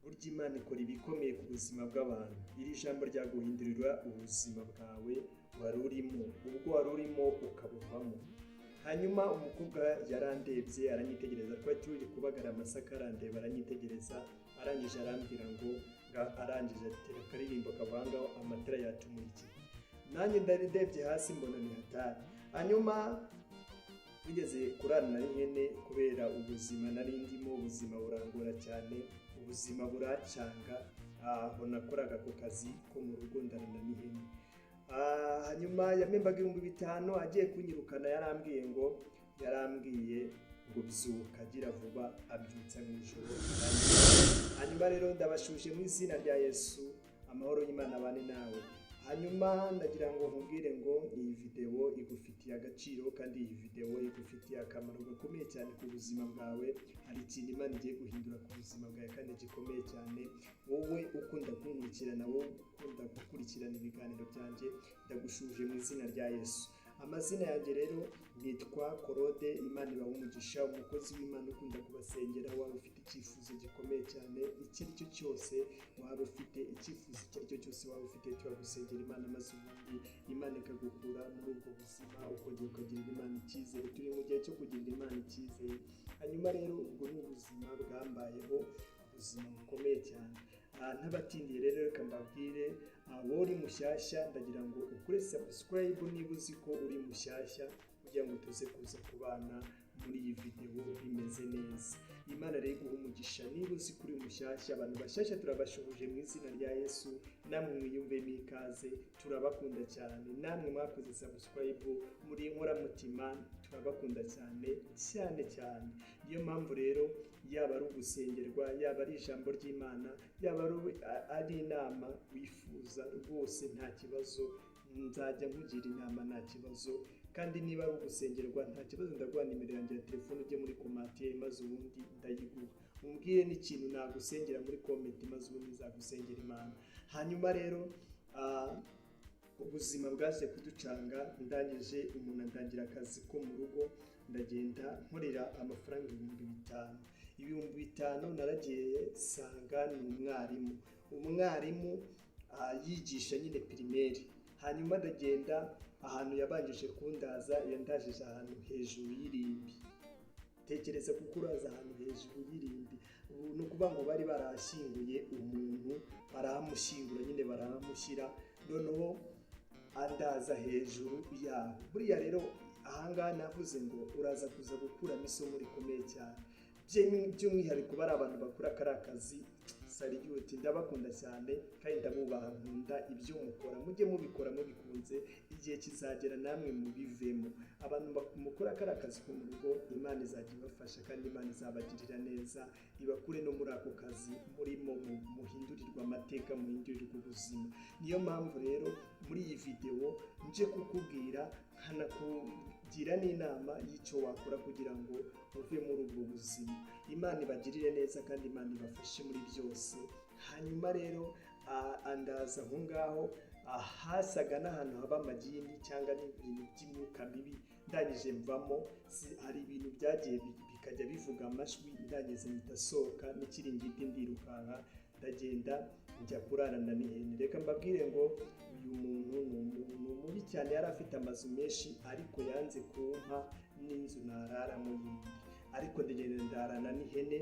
buryo Imana ikora ibikomeye ku buzima bw'abantu. Iri jambo ryaguhindurira ubuzima bwawe wari urimo, ubwo wari urimo ukabuvamo. Hanyuma umukobwa yarandebye aranyitegereza, twari turi kubagara amasaka, arandeba aranyitegereza, arangije arambwira ngo arangije atera akaririmbo kavangaho amatara yatumurikiye. Nanjye ndaridebye hasi mbona ni hatari. Hanyuma tugeze kurarana n'ihene kubera ubuzima nari ndimo, ubuzima burangora cyane, ubuzima buracanga. Aho nakoraga ku kazi ko mu rugo ndarana n'ihene. Hanyuma yamembaga 5,000 agiye kunyirukana, yarambwiye ngo byuka gira vuba, abyutsa mu ijoro. Hanyuma rero ndabashuje mu izina rya Yesu, amahoro y'Imana abane nawe. Hanyuma ndagira ngo nkubwire ngo iyi video igufitiye agaciro, kandi iyi video igufitiye akamaro gakomeye cyane ku buzima bwawe. Hari ikintu Imana igiye guhindura ku buzima bwawe kandi gikomeye cyane. Wowe ukunda kunkurikirana, wowe ukunda gukurikirana ibiganiro byanjye, ndagushuje mu izina rya Yesu. Amazina yanjye rero nitwa Korode. Imana ibahe umugisha, umukozi w'Imana ukunda kubasengera. Waba ufite icyifuzo gikomeye cyane, icyo ari cyo cyose waba ufite, icyifuzo icyo ari cyo cyose waba ufite, turagusengera Imana maze ubundi Imana ikagukura muri ubwo buzima, ukongera ukagirira Imana icyizere. Turi mu gihe cyo kugirira Imana icyizere. Hanyuma rero ubwo ni ubuzima bwambayeho, ubuzima bukomeye cyane. Ntabatindiye rero reka mbabwire, wowe uri mushyashya ndagira ngo ukore subscribe niba uzi ko uri mushyashya, kugira ngo tuze kuza kubana muri iyi video bimeze neza. Imana rero iguhe umugisha niba uzi ko uri mushyashya. Abantu bashyashya turabashuhuje mu izina rya Yesu, namwe mwiyumvemo ikaze, turabakunda cyane. Namwe mwakoze subscribe muri inkoramutima, turabakunda cyane cyane cyane. Niyo mpamvu rero yaba ari ugusengerwa, yaba ari ijambo ry'Imana, yaba ari inama wifuza, rwose nta kibazo, nzajya nkugira inama nta kibazo. Kandi niba ari ugusengerwa nta kibazo, ndaguha nimero yanjye ya telefone, ujye muri komentiye maze ubundi ndayiguha. Umbwire n'ikintu nagusengera muri komenti maze ubundi nzagusengera Imana. Hanyuma rero ubuzima bwaje kuducanga, ndangije umuntu andangira akazi ko mu rugo, ndagenda nkorera amafaranga 5,000. 5,000 naragiye sanga ni umwarimu yigisha nyine primaire. Hanyuma ndagenda ahantu yabanjije kundaza, yandajije ahantu hejuru y'irimbi. Tekereza kuko uraza ahantu hejuru y'irimbi, ni ukuvuga ngo bari barashyinguye umuntu, baramushyingura nyine baramushyira, noneho andaza hejuru yaho. Buriya rero ahangaha navuze ngo uraza kuza gukuramo isomo rikomeye cyane, by'umwihariko bari abantu bakora kari akazi. Sariyuti, ndabakunda cyane kandi ndabubaha, nkunda ibyo mukora. Mujye mubikora mubikunze, igihe kizagera namwe mubivemo. Abantu mukora kari akazi ko mu rugo, Imana izajya ibafasha kandi Imana izabagirira neza, ibakure no muri ako kazi murimo, muhindurirwa amateka, muhindurirwa ubuzima. Niyo mpamvu rero muri iyi video nje kukubwira, nkanakugira n'inama y'icyo wakora kugira ngo uve muri ubwo buzima. Imana ibagirire neza kandi Imana ibafashe muri byose. Hanyuma rero andaza aho ngaho, hasaga n'ahantu haba amagini cyangwa n'ibintu by'imyuka mibi. Ndangije mvamo, hari ibintu byagiye bikajya bivuga amajwi, ndangije nitasohoka n'ikiringiti ndirukanka, ndagenda njya kurarana n'ihene. Reka mbabwire ngo uyu muntu ni umuntu mubi cyane, yari afite amazu menshi ariko yanze kumpa n'inzu nararamo yindi. Ariko ndagenda ndarana n'ihene,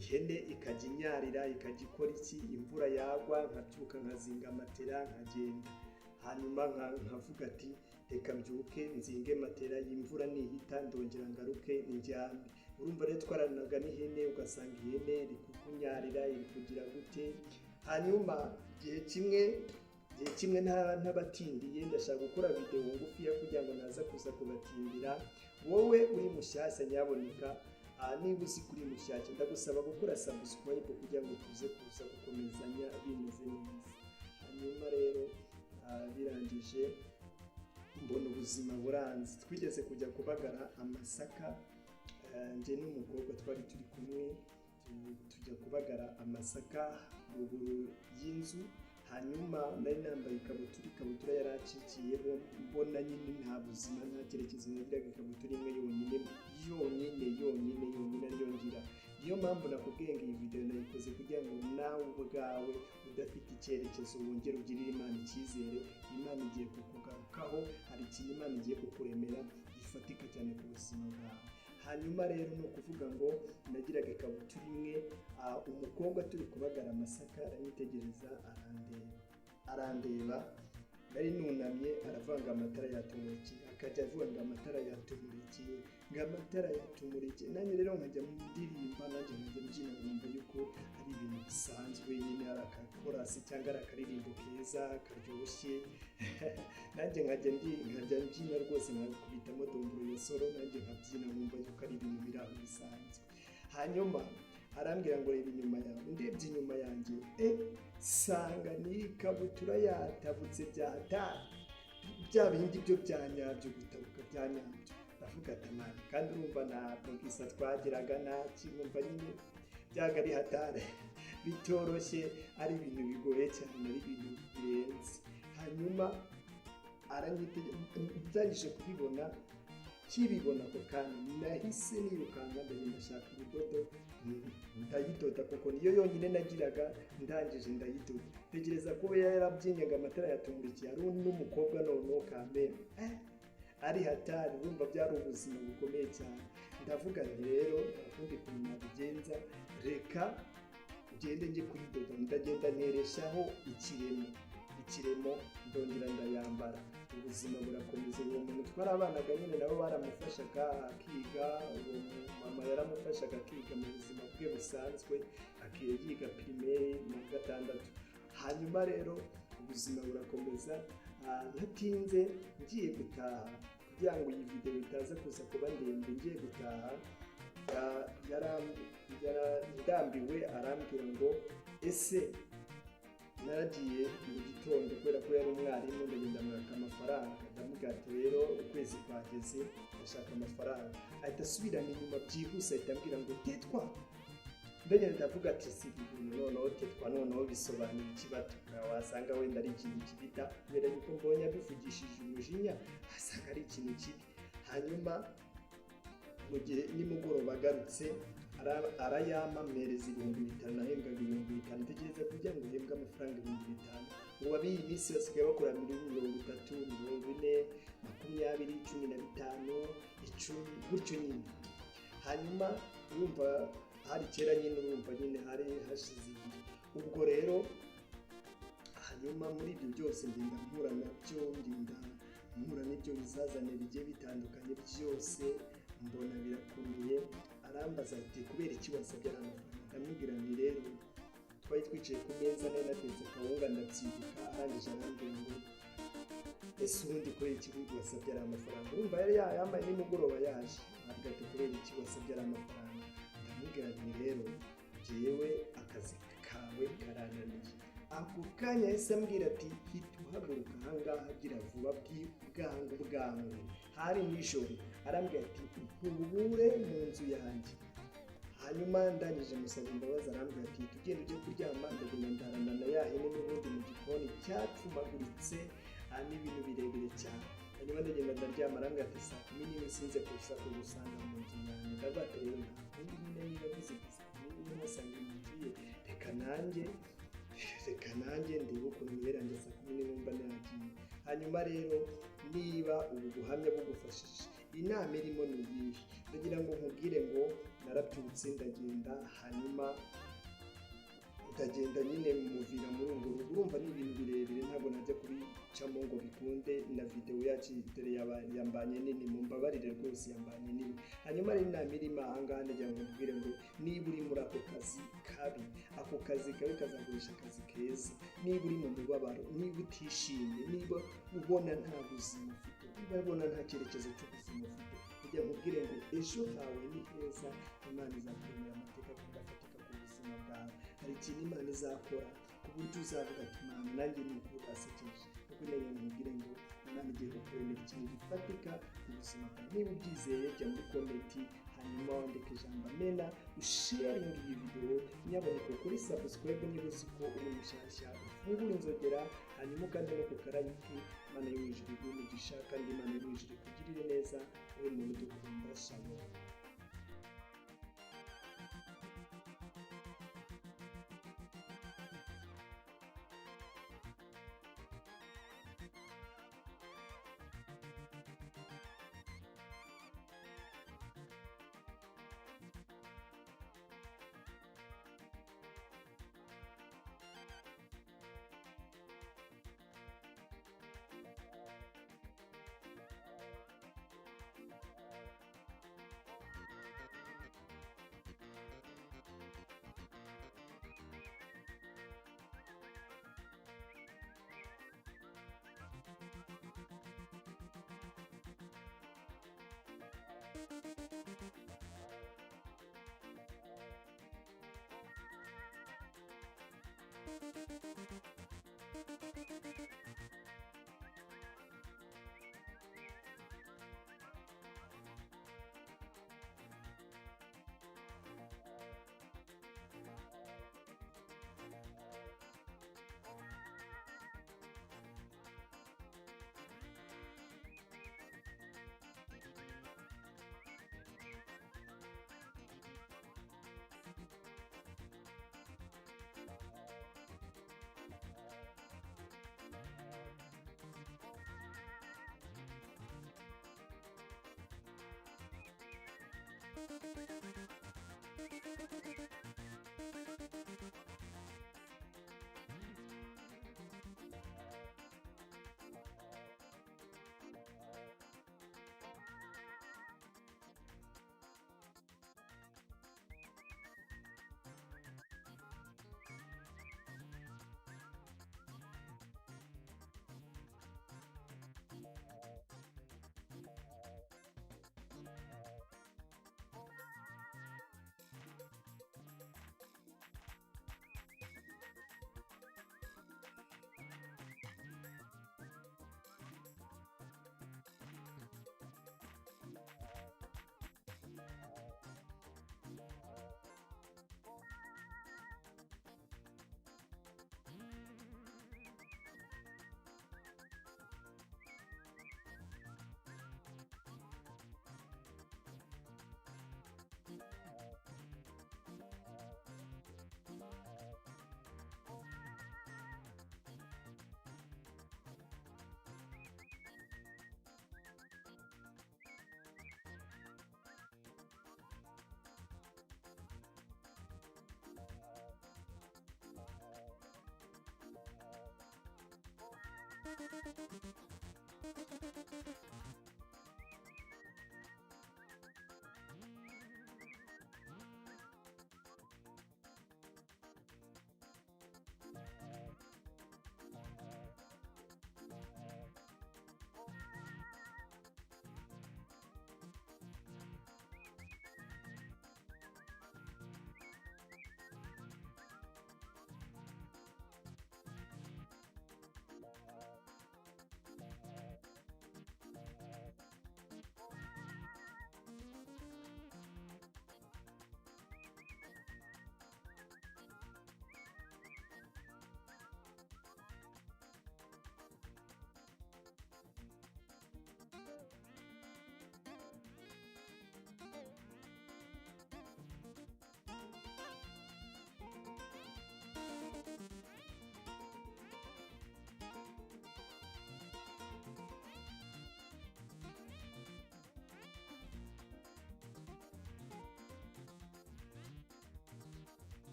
ihene ikajya inyarira, ikajya ikora iki, imvura yagwa nkabyuka nkazinga matera nkagenda. Hanyuma nkavuga ati reka mbyuke nzinge matera, y'imvura nihita ndongera ngaruke njyame. Urumva rero twaranaga n'ihene, ugasanga ihene iri kukunyarira, iri kugira gute. Hanyuma igihe kimwe ntabatindiye, ndashaka gukora video ngufiya kugira ngo naza kuza kubatindira. Wowe uri mushyashya nyaboneka, niba uzi kuri mushyashya, ndagusaba gukora subscribe kugira ngo tuze kuza gukomezanya bimeze neza. Hanyuma rero birangije mbona ubuzima buranze. Twigeze kujya kubagara amasaka, njye n'umukobwa twari turi kumwe, tujya kubagara amasaka ruguru y'inzu. Hanyuma nari nambaye ikabutura yaracikiyeho, mbona nyine nta buzima, nta cyerekezo, nagiraga ikabutura imwe yonyine ariyo ngira. niyo mpamvu nakubwiye ngo iyi video nayikoze kugira ngo nawe ubwawe udafite icyerekezo wongere ugirire Imana icyizere. Imana igiye kukugarukaho, hari ikintu Imana igiye kukuremera gifatika cyane ku buzima bwawe. Hanyuma rero ni ukuvuga ngo nagiraga ikabutura imwe, umukobwa turi kubagara amasaka aranyitegereza, arandeba nari nunamye, aravanga amatara yatumurikiye, akajya avuga ngo amatara yatumurikiye, ngo amatara yatumurikiye. Nanjye rero nkajya ndirimba, nanjye nkajya mbyina, nkumva yuko ari ibintu bisanzwe nyine, ari akakorasi cyangwa ari akaririmbo keza karyoshye. Nanjye nkajya mbyina rwose, nkakubitamo domburo ya solo, nanjye nkabyina nkumva yuko ari ibintu biri aho bisanzwe. Hanyuma arambwira ngo reba inyuma yawe. Ndebye inyuma yanjye, sanga ni ikabutura yatabutse bya bindi byo byanyabyo, gutabuka byanyabyo. Ndavuga ati Imana, kandi urumva ntabwo gisa twagiraga ntakibumva nyine, byaga ari hatari bitoroshye, ari ibintu bigoye cyane, ari ibintu birenze. Hanyuma aranyitegereje kubibona, kibibona ko kandi nahise nirukanka ndagenda ndashaka urudodo ndayidoda, kuko niyo yonyine nagiraga. Ndangije ndayidoda, tegereza kuba yarabyinyaga amatara yatumurikiye, ari n'umukobwa noneho kameme, ari hatari. Urumva byari ubuzima bukomeye cyane. Ndavuga nti rero ntakundi kuntu nabigenza, reka ugende njye kuyidoda. Ndagenda nereshaho ikiremo ndongera ndayambara. Ubuzima burakomeza. Uwo muntu twarabanaga nyine nabo baramufashaga akiga, uwo mama yaramufashaga akiga mu buzima bwe busanzwe, yiga primaire mu gatandatu. Hanyuma rero ubuzima burakomeza. Ntatinze ngiye gutaha, kugira ngo iyi video itaza kuza kuba ndende, ngiye gutaha ndambiwe, arambwira ngo ese naragiye mu gitondo kubera ko yari umwarimu, ndagenda mwaka amafaranga. Ndamubwira ati rero ukwezi kwageze, ndashaka amafaranga. Ahita asubirana inyuma byihuse, ahita ambwira ngo tetwa. Ndagenda ndavuga ati si ibintu noneho tetwa noneho bisobanura ikibatura, wasanga wenda ari ikintu kibita, kubera yuko mbonye abivugishije umujinya, asanga ari ikintu kibi. Hanyuma mu gihe nimugoroba agarutse, arayampa mpereza 5,000, nahembwaga 5,000. Tegereza kugira ngo uhembwe amafaranga 5,000. Ubu abiyi minsi basigaye bakora muri 30, 40, 20, 15, 10 gutyo nyine. Hanyuma urumva hari kera nyine, urumva nyine hari hashize igihe. Ubwo rero hanyuma muri ibyo byose ngenda mpura nabyo, mpura n'ibyo bizazane bigiye bitandukanye byose, mbona birakomeye. Arambaza ati kubera iki wasabye amafaranga? Ndamubwira nti rero twari twicaye ku meza, nari natetse akawunga ndabyibuka. Arangije arambwira ngo ese ubundi kubera iki wasabye amafaranga? Urumva yari yambaye nimugoroba yaje, avuga ati kubera iki wasabye amafaranga? Ndamubwira nti rero jewe akazi kawe karananiye. Ako kanya yahise ambwira ati hita uhaguruka ahangaha, gira vuba bwangu. Hari nijoro. Arambwira ati nkubure mu nzu yanjye. Hanyuma ndangije musaba imbabazi, arambwira ati tugende ujye kuryama. Ndagenda ndarana na ya hene n'ubundi mu gikoni cyapfumaguritse, n'ibintu birebire cyane. Hanyuma ndagenda ndaryama. Arambwira ati 10:00 sinze kuza kugusanga mu nzu yanjye. Ndavuga ati rero ntakundi nyine niba bizi niba musanga mu nzu ye, reka nanjye ndebe ukuntu mwirangiye 10:00 numva nagiye. Hanyuma rero niba ubu buhamya bugufashije, inama irimo ni iyihe? Ndagira ngo nkubwire ngo narabyutse ndagenda, hanyuma ndagenda nyine muvira muri urwo rugo. Urumva ni ibintu birebire, ntabwo najya kubicamo ngo bikunde. Na video yacu dore yambanye nini, mumbabarire rwose yambanye nini. Hanyuma rero inama irimo ahangaha ndagira ngo nkubwire ngo niba uri muri ako kazi kabi, ako kazi kabi kazagurisha akazi keza. Niba uri mu mubabaro, niba utishimye, niba ubona nta buzima ufite, niba ubona nta cyerekezo cy'ubuzima ufite, kugira ngo nkubwire ngo ejo hawe ni heza. Imana izakuremera amateka kudafatika ku buzima bwawe. Hari ikintu Imana izakora ku buryo uzavuga ati Imana nanjye ni ukuri asekeje. Kuko nayo nkubwire ngo Imana igiye kukuremera ikintu gifatika ku buzima bwawe. Niba ubyizeye jya muri komenti, hanyuma wandika ijambo amena, usharinga iyi video, nyaboneka kuri subscribe niba uzi ko uri mushyashya, ufungure inzogera, hanyuma ukande no ku karayiki. Imana yo mu ijuru iguhe umugisha, kandi Imana yo mu ijuru ikugirire neza, wowe muntu dukunda. Shalom.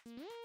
Mm-hmm.